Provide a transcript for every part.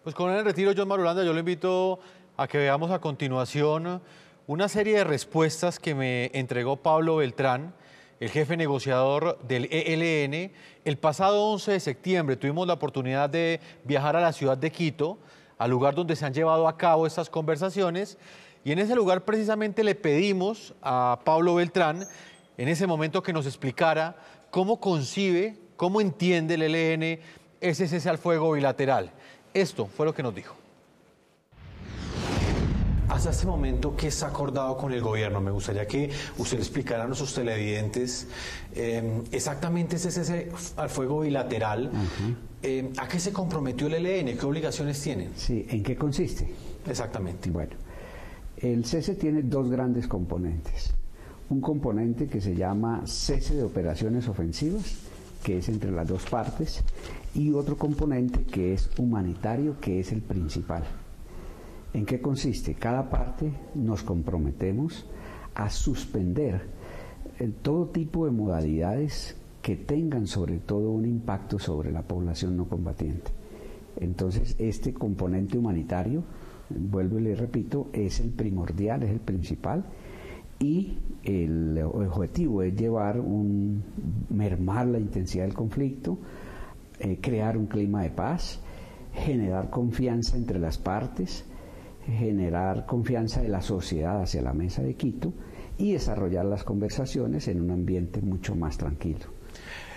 Pues con el retiro, John Marulanda, yo lo invito a que veamos a continuación una serie de respuestas que me entregó Pablo Beltrán, el jefe negociador del ELN. El pasado 11 de septiembre tuvimos la oportunidad de viajar a la ciudad de Quito, al lugar donde se han llevado a cabo estas conversaciones, y en ese lugar precisamente le pedimos a Pablo Beltrán, en ese momento, que nos explicara cómo concibe, cómo entiende el ELN ese cese al fuego bilateral. Esto fue lo que nos dijo. Hasta este momento, ¿qué está acordado con el gobierno? Me gustaría que usted le explicara a nuestros televidentes exactamente ese cese al fuego bilateral. ¿A qué se comprometió el ELN? ¿Qué obligaciones tienen? Sí, ¿en qué consiste? Exactamente. Bueno, el cese tiene dos grandes componentes. Un componente que se llama cese de operaciones ofensivas, que es entre las dos partes, y otro componente que es humanitario, que es el principal. ¿En qué consiste? Cada parte nos comprometemos a suspender todo tipo de modalidades que tengan sobre todo un impacto sobre la población no combatiente. Entonces, este componente humanitario, vuelvo y le repito, es el primordial, es el principal, y el objetivo es mermar la intensidad del conflicto, crear un clima de paz, generar confianza entre las partes, generar confianza de la sociedad hacia la mesa de Quito y desarrollar las conversaciones en un ambiente mucho más tranquilo.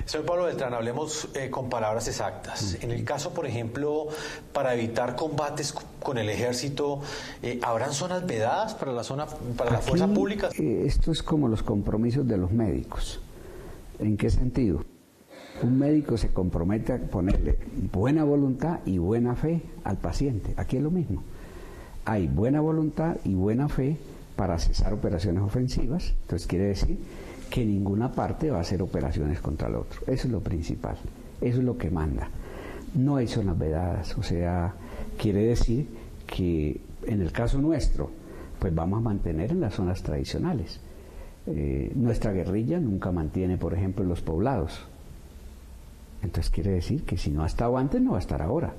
Señor Pablo Beltrán, hablemos con palabras exactas. En el caso, por ejemplo, para evitar combates con el ejército, ¿habrán zonas vedadas para la fuerza pública? Esto es como los compromisos de los médicos. ¿En qué sentido? Un médico se compromete a ponerle buena voluntad y buena fe al paciente. Aquí es lo mismo. Hay buena voluntad y buena fe para cesar operaciones ofensivas. Entonces quiere decir que ninguna parte va a hacer operaciones contra el otro. Eso es lo principal. Eso es lo que manda. No hay zonas vedadas. O sea, quiere decir que en el caso nuestro, pues vamos a mantener en las zonas tradicionales. Nuestra guerrilla nunca mantiene, por ejemplo, los poblados. Entonces quiere decir que si no ha estado antes, no va a estar ahora.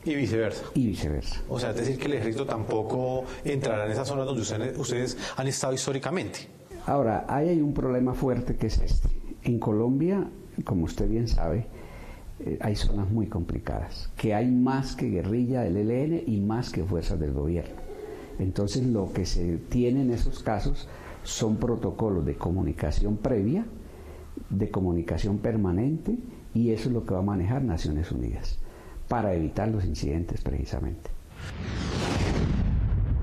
Y viceversa. Y viceversa. O sea, es decir, que el ejército tampoco entrará en esas zonas donde ustedes han estado históricamente. Ahora, ahí hay un problema fuerte que es este. En Colombia, como usted bien sabe, hay zonas muy complicadas, que hay más que guerrilla del ELN y más que fuerzas del gobierno. Entonces, lo que se tiene en esos casos son protocolos de comunicación previa, de comunicación permanente, y eso es lo que va a manejar Naciones Unidas, para evitar los incidentes precisamente.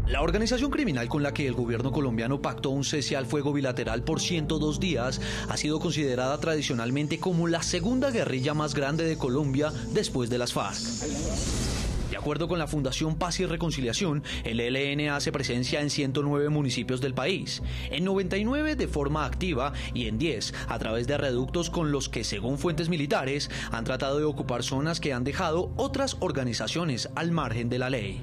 La organización criminal con la que el gobierno colombiano pactó un cese al fuego bilateral por 102 días ha sido considerada tradicionalmente como la segunda guerrilla más grande de Colombia después de las FARC. De acuerdo con la Fundación Paz y Reconciliación, el ELN hace presencia en 109 municipios del país, en 99 de forma activa y en 10 a través de reductos con los que, según fuentes militares, han tratado de ocupar zonas que han dejado otras organizaciones al margen de la ley.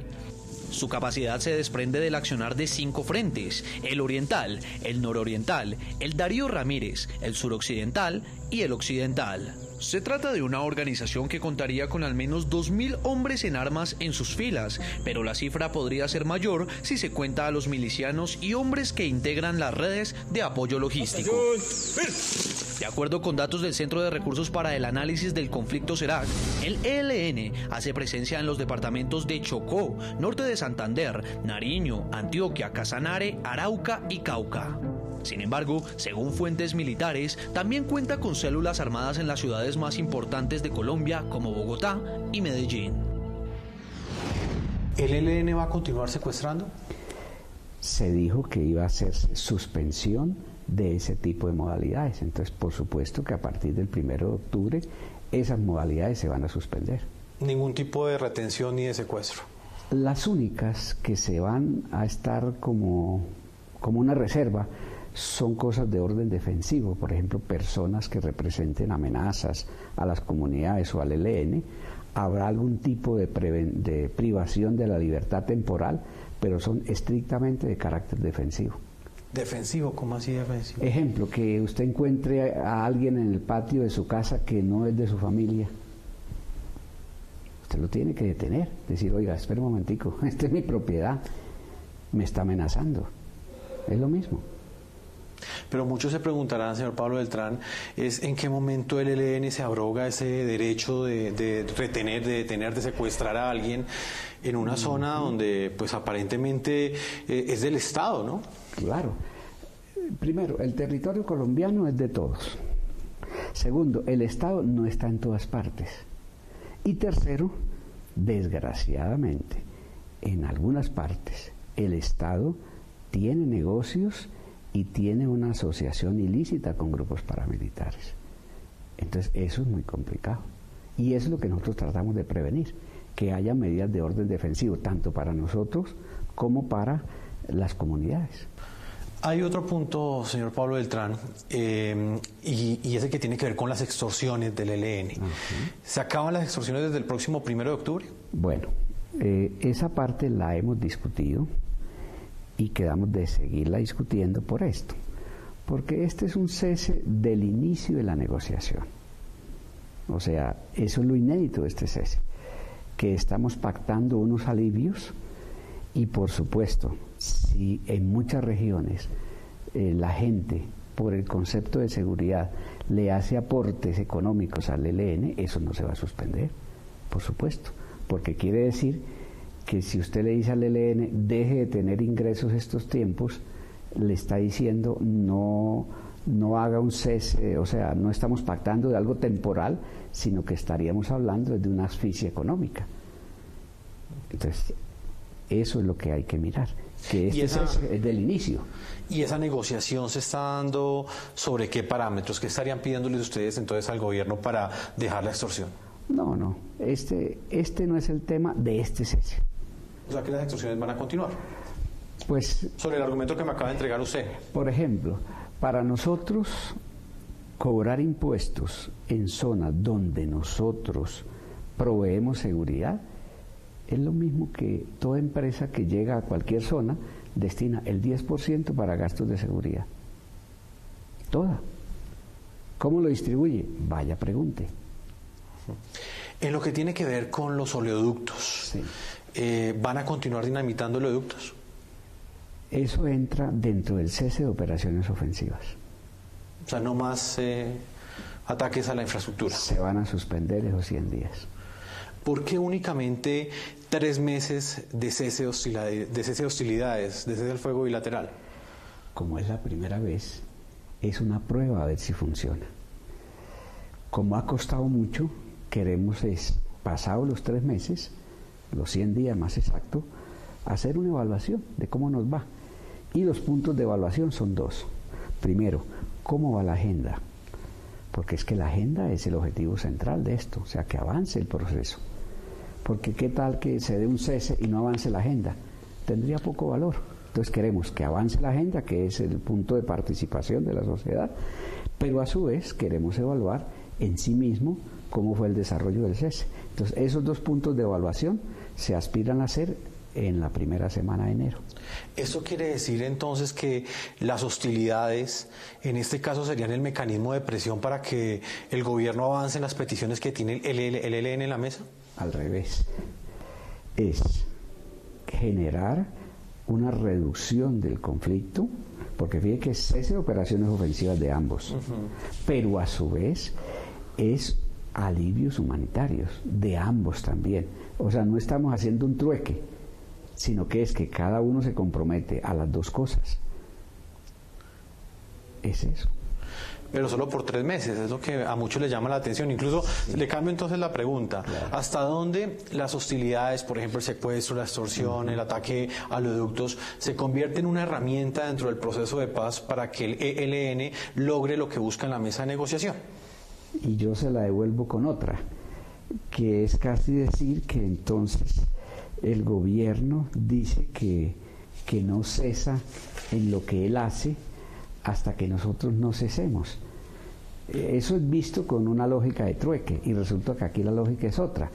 Su capacidad se desprende del accionar de 5 frentes: el oriental, el nororiental, el Darío Ramírez, el suroccidental y el occidental. Se trata de una organización que contaría con al menos 2.000 hombres en armas en sus filas, pero la cifra podría ser mayor si se cuenta a los milicianos y hombres que integran las redes de apoyo logístico. De acuerdo con datos del Centro de Recursos para el Análisis del Conflicto CERAC, el ELN hace presencia en los departamentos de Chocó, norte de Santander, Nariño, Antioquia, Casanare, Arauca y Cauca. Sin embargo, según fuentes militares, también cuenta con células armadas en las ciudades más importantes de Colombia, como Bogotá y Medellín. ¿El ELN va a continuar secuestrando? Se dijo que iba a hacerse suspensión de ese tipo de modalidades. Entonces, por supuesto que a partir del 1 de octubre esas modalidades se van a suspender. ¿Ningún tipo de retención ni de secuestro? Las únicas que se van a estar como una reserva son cosas de orden defensivo, por ejemplo, personas que representen amenazas a las comunidades o al ELN. Habrá algún tipo de privación de la libertad temporal, pero son estrictamente de carácter defensivo. ¿Defensivo? ¿Cómo así defensivo? Ejemplo, que usted encuentre a alguien en el patio de su casa que no es de su familia. Usted lo tiene que detener, decir, oiga, espera un momentico, esta es mi propiedad, me está amenazando. Es lo mismo. Pero muchos se preguntarán, señor Pablo Beltrán, es en qué momento el ELN se abroga ese derecho de retener, de detener, de secuestrar a alguien en una zona donde pues aparentemente es del Estado, ¿no? Claro. Primero, el territorio colombiano es de todos. Segundo, el Estado no está en todas partes. Y tercero, desgraciadamente, en algunas partes el Estado tiene negocios y tiene una asociación ilícita con grupos paramilitares. Entonces eso es muy complicado. Y eso es lo que nosotros tratamos de prevenir, que haya medidas de orden defensivo, tanto para nosotros como para las comunidades. Hay otro punto, señor Pablo Beltrán, y ese que tiene que ver con las extorsiones del ELN. ¿Se acaban las extorsiones desde el próximo 1 de octubre? Bueno, esa parte la hemos discutido y quedamos de seguirla discutiendo por esto, porque este es un cese del inicio de la negociación. O sea, eso es lo inédito de este cese, que estamos pactando unos alivios y, por supuesto, si en muchas regiones la gente, por el concepto de seguridad, le hace aportes económicos al ELN, eso no se va a suspender, por supuesto, porque quiere decir que si usted le dice al ELN deje de tener ingresos estos tiempos, le está diciendo no haga un cese, o sea, no estamos pactando de algo temporal, sino que estaríamos hablando de una asfixia económica. Entonces, eso es lo que hay que mirar, que este cese es del inicio. ¿Y esa negociación se está dando sobre qué parámetros? ¿Qué estarían pidiéndoles ustedes entonces al gobierno para dejar la extorsión? No, este no es el tema de este cese. O sea que las extorsiones van a continuar. Pues, sobre el argumento que me acaba de entregar usted. Por ejemplo, para nosotros cobrar impuestos en zonas donde nosotros proveemos seguridad es lo mismo que toda empresa que llega a cualquier zona destina el 10% para gastos de seguridad. Toda. ¿Cómo lo distribuye? Vaya, pregunte. En lo que tiene que ver con los oleoductos, sí. ¿Van a continuar dinamitando oleoductos? Eso entra dentro del cese de operaciones ofensivas. O sea, no más ataques a la infraestructura. Se van a suspender esos 100 días. ¿Por qué únicamente 3 meses de cese de hostilidades, de cese del fuego bilateral? Como es la primera vez, es una prueba a ver si funciona. Como ha costado mucho, queremos pasados los 3 meses, los 100 días más exacto, hacer una evaluación de cómo nos va. Y los puntos de evaluación son 2. Primero, ¿cómo va la agenda? Porque es que la agenda es el objetivo central de esto, o sea, que avance el proceso. Porque qué tal que se dé un cese y no avance la agenda, tendría poco valor. Entonces queremos que avance la agenda, que es el punto de participación de la sociedad, pero a su vez queremos evaluar en sí mismo cómo fue el desarrollo del cese. Entonces esos 2 puntos de evaluación se aspiran a hacer en la primera semana de enero. ¿Eso quiere decir entonces que las hostilidades, en este caso, serían el mecanismo de presión para que el gobierno avance en las peticiones que tiene el ELN en la mesa? Al revés. Es generar una reducción del conflicto, porque fíjate que es cese de operaciones ofensivas de ambos, pero a su vez es alivios humanitarios de ambos también. O sea, no estamos haciendo un trueque, sino que es que cada uno se compromete a las 2 cosas. Es eso. Pero solo por 3 meses, es lo que a muchos les llama la atención. Incluso le cambio entonces la pregunta. Claro. ¿Hasta dónde las hostilidades, por ejemplo el secuestro, la extorsión, el ataque a oleoductos, se convierte en una herramienta dentro del proceso de paz para que el ELN logre lo que busca en la mesa de negociación? Y yo se la devuelvo con otra, que es casi decir que entonces el gobierno dice que no cesa en lo que él hace hasta que nosotros no cesemos. Eso es visto con una lógica de trueque y resulta que aquí la lógica es otra.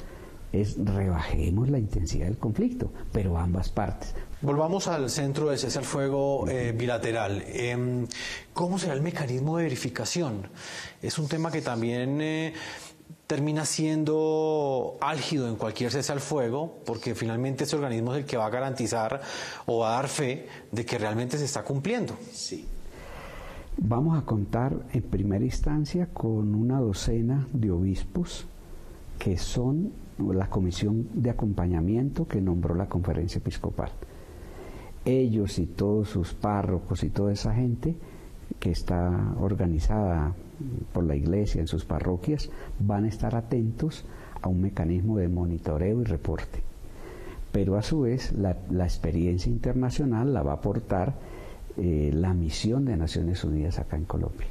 Rebajemos la intensidad del conflicto, pero ambas partes. Volvamos al centro del cese al fuego bilateral. ¿Cómo será el mecanismo de verificación? Es un tema que también termina siendo álgido en cualquier cese al fuego, porque finalmente ese organismo es el que va a garantizar o va a dar fe de que realmente se está cumpliendo. Sí. Vamos a contar en primera instancia con una docena de obispos que son la comisión de acompañamiento que nombró la Conferencia Episcopal. Ellos y todos sus párrocos y toda esa gente que está organizada por la Iglesia en sus parroquias van a estar atentos a un mecanismo de monitoreo y reporte. Pero a su vez la experiencia internacional la va a aportar la misión de Naciones Unidas acá en Colombia,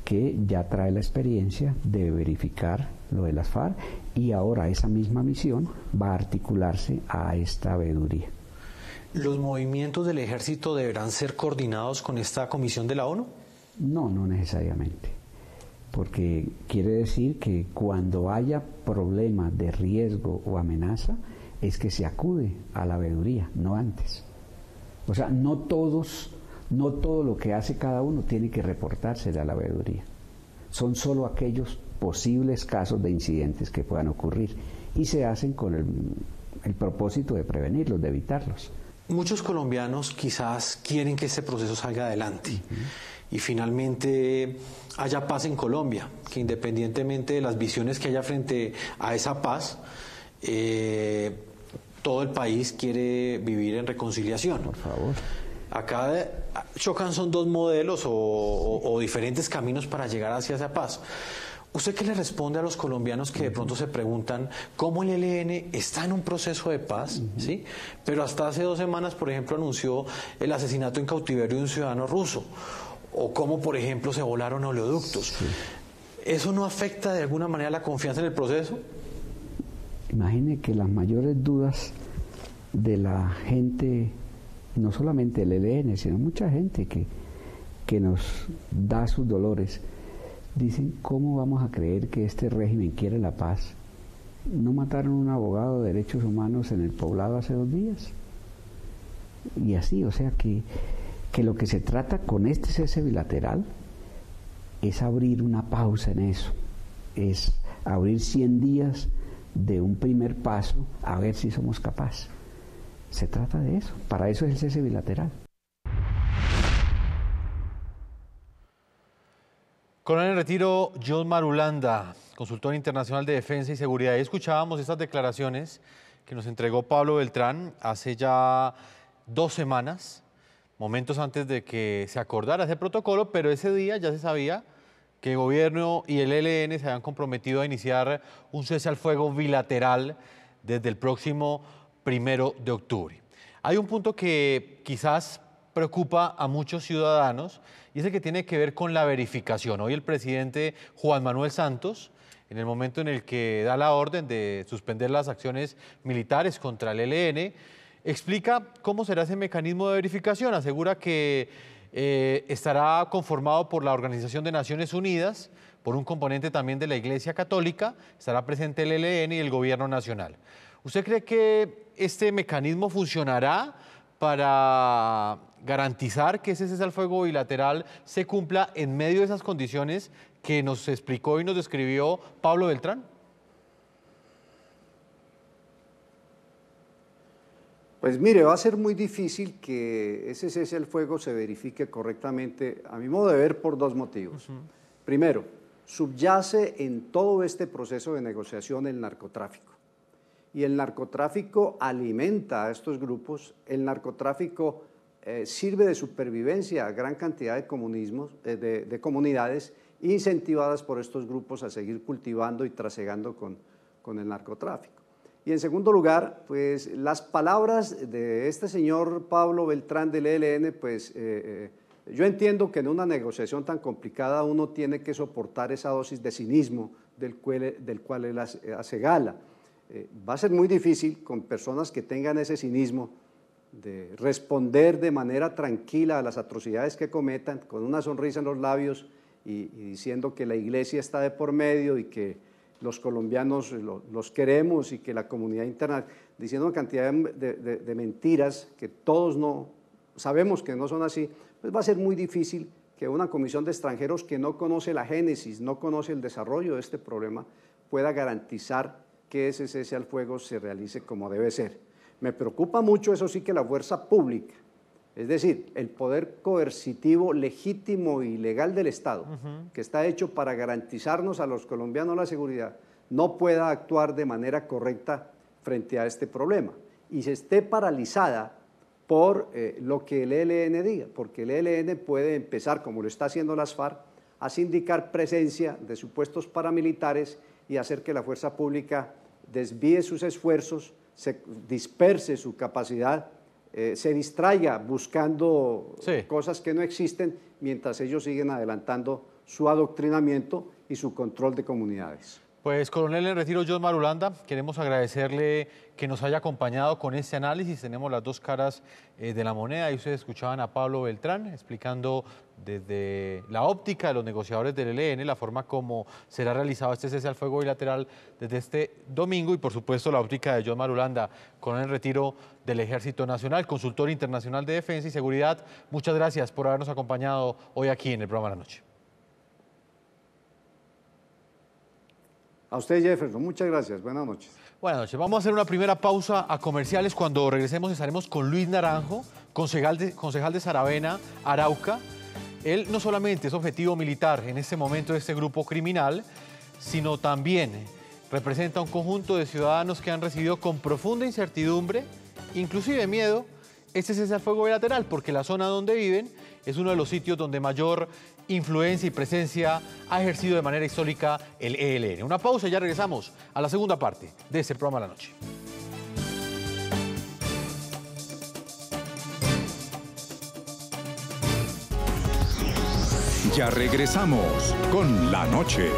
que ya trae la experiencia de verificar lo de las FARC, y ahora esa misma misión va a articularse a esta veeduría. ¿Los movimientos del ejército deberán ser coordinados con esta comisión de la ONU? No, no necesariamente, porque quiere decir que cuando haya problemas de riesgo o amenaza, es que se acude a la veeduría, no antes. O sea, no todo lo que hace cada uno tiene que reportarse a la veeduría. Son solo aquellos posibles casos de incidentes que puedan ocurrir y se hacen con el propósito de prevenirlos, de evitarlos. Muchos colombianos quizás quieren que este proceso salga adelante y finalmente haya paz en Colombia, que independientemente de las visiones que haya frente a esa paz, todo el país quiere vivir en reconciliación. Por favor. Acá chocan son dos modelos o diferentes caminos para llegar hacia esa paz. ¿Usted qué le responde a los colombianos que de pronto se preguntan cómo el ELN está en un proceso de paz, ¿sí? Pero hasta hace 2 semanas, por ejemplo, anunció el asesinato en cautiverio de un ciudadano ruso? O cómo, por ejemplo, se volaron oleoductos. Sí. ¿Eso no afecta de alguna manera la confianza en el proceso? Imagine que las mayores dudas de la gente, no solamente el ELN, sino mucha gente que nos da sus dolores, dicen, ¿cómo vamos a creer que este régimen quiere la paz? ¿No mataron a un abogado de derechos humanos en el Poblado hace 2 días? Y así, o sea que lo que se trata con este cese bilateral es abrir una pausa en eso, es abrir 100 días de un primer paso a ver si somos capaces. Se trata de eso, para eso es el cese bilateral. Coronel en retiro John Marulanda, consultor internacional de defensa y seguridad. Y escuchábamos estas declaraciones que nos entregó Pablo Beltrán hace ya 2 semanas, momentos antes de que se acordara ese protocolo, pero ese día ya se sabía que el gobierno y el ELN se habían comprometido a iniciar un cese al fuego bilateral desde el próximo 1 de octubre. Hay un punto que quizás preocupa a muchos ciudadanos y es el que tiene que ver con la verificación. Hoy el presidente Juan Manuel Santos, en el momento en el que da la orden de suspender las acciones militares contra el ELN, explica cómo será ese mecanismo de verificación. Asegura que estará conformado por la Organización de Naciones Unidas, por un componente también de la Iglesia Católica, estará presente el ELN y el Gobierno Nacional. ¿Usted cree que este mecanismo funcionará para garantizar que ese cese al fuego bilateral se cumpla en medio de esas condiciones que nos explicó y nos describió Pablo Beltrán? Pues mire, va a ser muy difícil que ese cese al fuego se verifique correctamente, a mi modo de ver, por 2 motivos. Primero, subyace en todo este proceso de negociación el narcotráfico. Y el narcotráfico alimenta a estos grupos, el narcotráfico sirve de supervivencia a gran cantidad de comunidades incentivadas por estos grupos a seguir cultivando y trasegando con el narcotráfico. Y en segundo lugar, pues las palabras de este señor Pablo Beltrán del ELN, pues yo entiendo que en una negociación tan complicada uno tiene que soportar esa dosis de cinismo del cual él hace gala. Va a ser muy difícil con personas que tengan ese cinismo de responder de manera tranquila a las atrocidades que cometan, con una sonrisa en los labios y diciendo que la iglesia está de por medio y que los colombianos los queremos y que la comunidad interna, diciendo una cantidad de mentiras que todos no sabemos que no son así, pues va a ser muy difícil que una comisión de extranjeros que no conoce la génesis, no conoce el desarrollo de este problema, pueda garantizar que ese cese al fuego se realice como debe ser. Me preocupa mucho, eso sí, que la fuerza pública, es decir, el poder coercitivo legítimo y legal del Estado, que está hecho para garantizarnos a los colombianos la seguridad, no pueda actuar de manera correcta frente a este problema y se esté paralizada por lo que el ELN diga, porque el ELN puede empezar, como lo está haciendo las FARC, a sindicar presencia de supuestos paramilitares y hacer que la fuerza pública desvíe sus esfuerzos, se disperse su capacidad, se distraiga buscando cosas que no existen, mientras ellos siguen adelantando su adoctrinamiento y su control de comunidades. Pues, coronel en retiro John Marulanda, queremos agradecerle que nos haya acompañado con este análisis. Tenemos las dos caras de la moneda y ustedes escuchaban a Pablo Beltrán explicando desde la óptica de los negociadores del ELN la forma como será realizado este cese al fuego bilateral desde este domingo y por supuesto la óptica de John Marulanda, coronel en retiro del Ejército Nacional, consultor internacional de defensa y seguridad. Muchas gracias por habernos acompañado hoy aquí en el programa de la noche. A usted, Jefferson, muchas gracias. Buenas noches. Buenas noches. Vamos a hacer una primera pausa a comerciales. Cuando regresemos estaremos con Luis Naranjo, concejal de Saravena, Arauca. Él no solamente es objetivo militar en este momento de este grupo criminal, sino también representa un conjunto de ciudadanos que han recibido con profunda incertidumbre, inclusive miedo, este cese al fuego bilateral, porque la zona donde viven es uno de los sitios donde mayor influencia y presencia ha ejercido de manera histórica el ELN. Una pausa y ya regresamos a la segunda parte de este programa de la noche. Ya regresamos con La Noche.